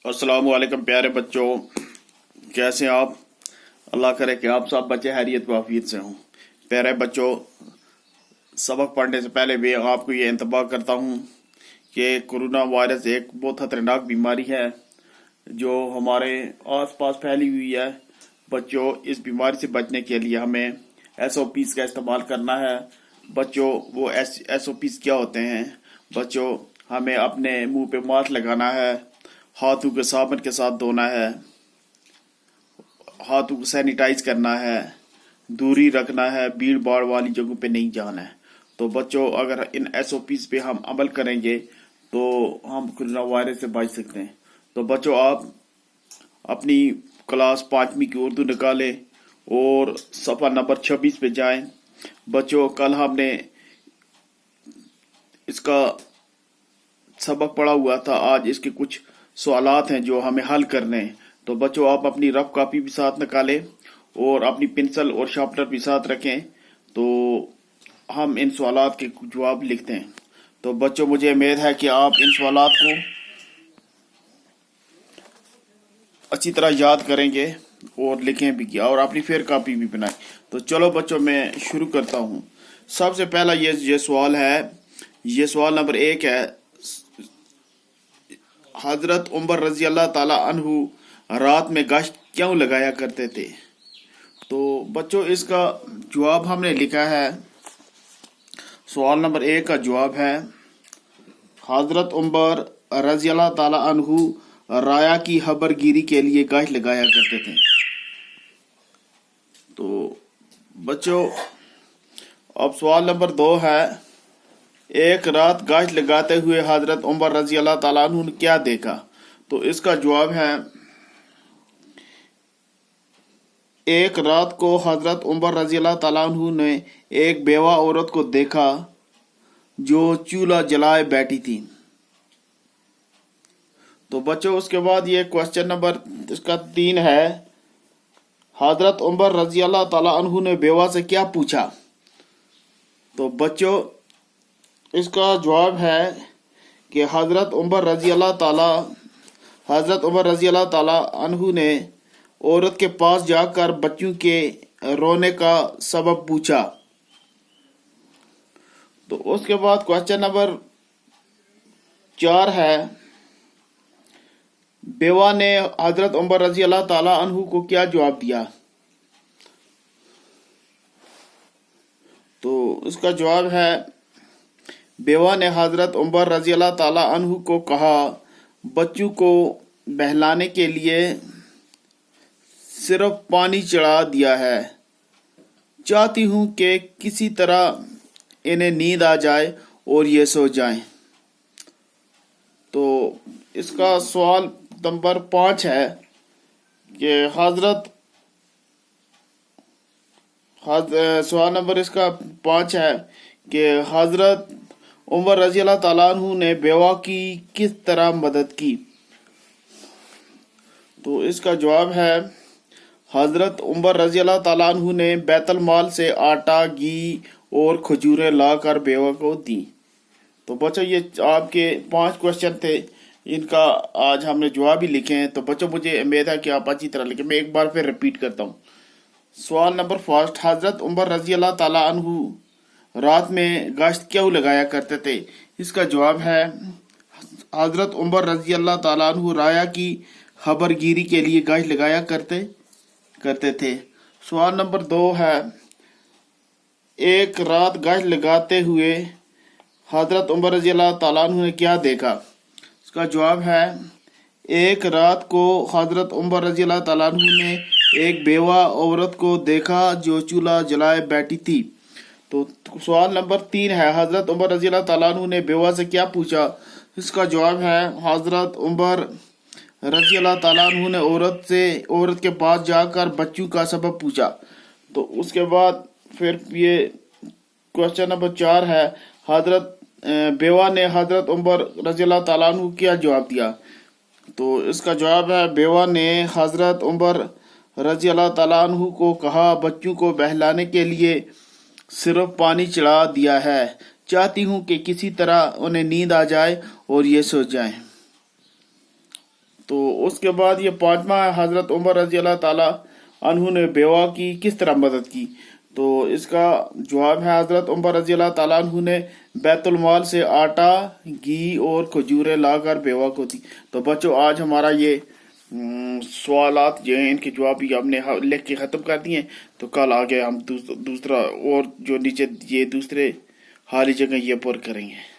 अस्सलाम वालेकुम प्यारे बच्चों, कैसे हैं आप। अल्लाह करे कि आप सब बच्चे खैरियत वाफियत से हों। प्यारे बच्चों, सबक पढ़ने से पहले भी आपको ये इंतबाह करता हूँ कि कोरोना वायरस एक बहुत खतरनाक बीमारी है जो हमारे आसपास फैली हुई है। बच्चों, इस बीमारी से बचने के लिए हमें SOPs का इस्तेमाल करना है। बच्चों, वो SOPs क्या होते हैं? बच्चों, हमें अपने मुंह पे मास्क लगाना है, हाथों को साबुन के साथ धोना है, हाथों को सैनिटाइज करना है, दूरी रखना है, भीड़ भाड़ वाली जगहों पे नहीं जाना है। तो बच्चों, अगर इन SOPs पे हम अमल करेंगे तो हम कोरोना वायरस से बच सकते हैं। तो बच्चों, आप अपनी क्लास 5वीं की उर्दू निकालें और सफ़ा नंबर 26 पे जाएं। बच्चों, कल हमने इसका सबक पढ़ा हुआ था, आज इसके कुछ सवालात हैं जो हमें हल करने हैं। तो बच्चों, आप अपनी रफ कॉपी भी साथ निकालें और अपनी पेंसिल और शार्पनर भी साथ रखें, तो हम इन सवालात के जवाब लिखते हैं। तो बच्चों, मुझे उम्मीद है कि आप इन सवालात को अच्छी तरह याद करेंगे और लिखें भी किया और अपनी फेयर कॉपी भी बनाएं। तो चलो बच्चों, मैं शुरू करता हूँ। सबसे पहला ये सवाल है, ये सवाल नंबर 1 है। हजरत उमर रजी अल्लाह ताला अन्हु रात में गश्त क्यों लगाया करते थे? तो बच्चों, इसका जवाब हमने लिखा है। सवाल नंबर 1 का जवाब है, हजरत उमर रजी अल्लाह ताला अन्हु राया की खबरगिरी के लिए गश्त लगाया करते थे। तो बच्चों, अब सवाल नंबर 2 है, एक रात गश्त लगाते हुए हजरत उमर रजी अल्लाह ताला अन्हु ने क्या देखा? तो इसका जवाब है, एक रात को हजरत उमर रजी अल्लाह ताला अन्हु ने एक बेवा औरत को देखा जो चूल्हा जलाए बैठी थी। तो बच्चों, उसके बाद ये क्वेश्चन नंबर इसका 3 है, हजरत उमर रजी अल्लाह ताला अन्हु ने बेवा से क्या पूछा? तो बच्चों, इसका जवाब है कि हजरत उमर रजी अल्लाह ताला अन्हु ने औरत के पास जाकर बच्चों के रोने का सबब पूछा। तो उसके बाद क्वेश्चन नंबर 4 है, बेवा ने हजरत उमर रजी अल्लाह ताला अन्हु को क्या जवाब दिया? तो इसका जवाब है, बेवा ने हजरत उमर रजी अल्लाह ताला अन्हु को कहा, बच्चों को बहलाने के लिए सिर्फ पानी चढ़ा दिया है, चाहती हूं कि किसी तरह इन्हें नींद आ जाए और ये सो जाएं। तो इसका सवाल नंबर 5 है कि सवाल नंबर इसका 5 है कि हजरत उमर रजी अल्लाह ताला अन्हु ने बेवा की किस तरह मदद की? तो इसका जवाब है, हजरत उमर रजी अल्लाह ताला अन्हु ने बैतुल माल से आटा, घी और खजूरें लाकर बेवा को दी। तो बच्चों, ये आपके 5 क्वेश्चन थे, इनका आज हमने जवाब ही लिखे हैं। तो बच्चों, मुझे उम्मीद है कि आप अच्छी तरह लिखें। मैं एक बार फिर रिपीट करता हूँ। सवाल नंबर 1, हजरत उमर रजी अल्लाह ताला अन्हु रात में गश्त क्यों लगाया करते थे? इसका जवाब है, हजरत उमर रजी अल्लाह ताला अन्हु राया की खबरगिरी के लिए गश्त लगाया करते थे। सवाल नंबर 2 है, एक रात गश्त लगाते हुए हजरत उमर रजी अल्लाह ताला अन्हु ने क्या देखा? इसका जवाब है, एक रात को हजरत उमर रजी अल्लाह ताला अन्हु ने एक बेवा औरत को देखा जो चूल्हा जलाए बैठी थी। तो सवाल नंबर 3 है, हजरत उमर रजी अल्लाह ताला अन्हु ने बेवा से क्या पूछा? इसका जवाब है, हजरत उमर रजी अल्लाह ताला अन्हु ने औरत के पास जाकर बच्चों का सबब पूछा। तो उसके बाद फिर ये क्वेश्चन नंबर 4 है, बेवा ने हजरत उमर रजी अल्लाह ताला अन्हु क्या जवाब दिया? तो इसका जवाब है, बेवा ने हजरत उमर रजी अल्लाह ताला अन्हु को कहा, बच्चों को बहलाने के लिए सिर्फ पानी चढ़ा दिया है, चाहती हूं कि किसी तरह उन्हें नींद आ जाए और ये सो जाएं। تو اس کے بعد یہ پانچواں ہے، حضرت عمر رضی اللہ تعالیٰ عنہ نے بیوہ کی کس طرح مدد کی؟ تو اس کا جواب ہے حضرت عمر رضی اللہ تعالیٰ عنہ نے بیت المال سے آٹا، گھی اور کھجوریں لا کر بیوہ کو دی۔ تو بچوں آج ہمارا یہ سوالات جو ہیں ان کے جواب بھی ہم نے لکھ کے ختم کر دیے ہیں۔ تو کل آگے ہم دوسرا اور جو نیچے یہ دوسرے خالی جگہ یہ پر کریں گے۔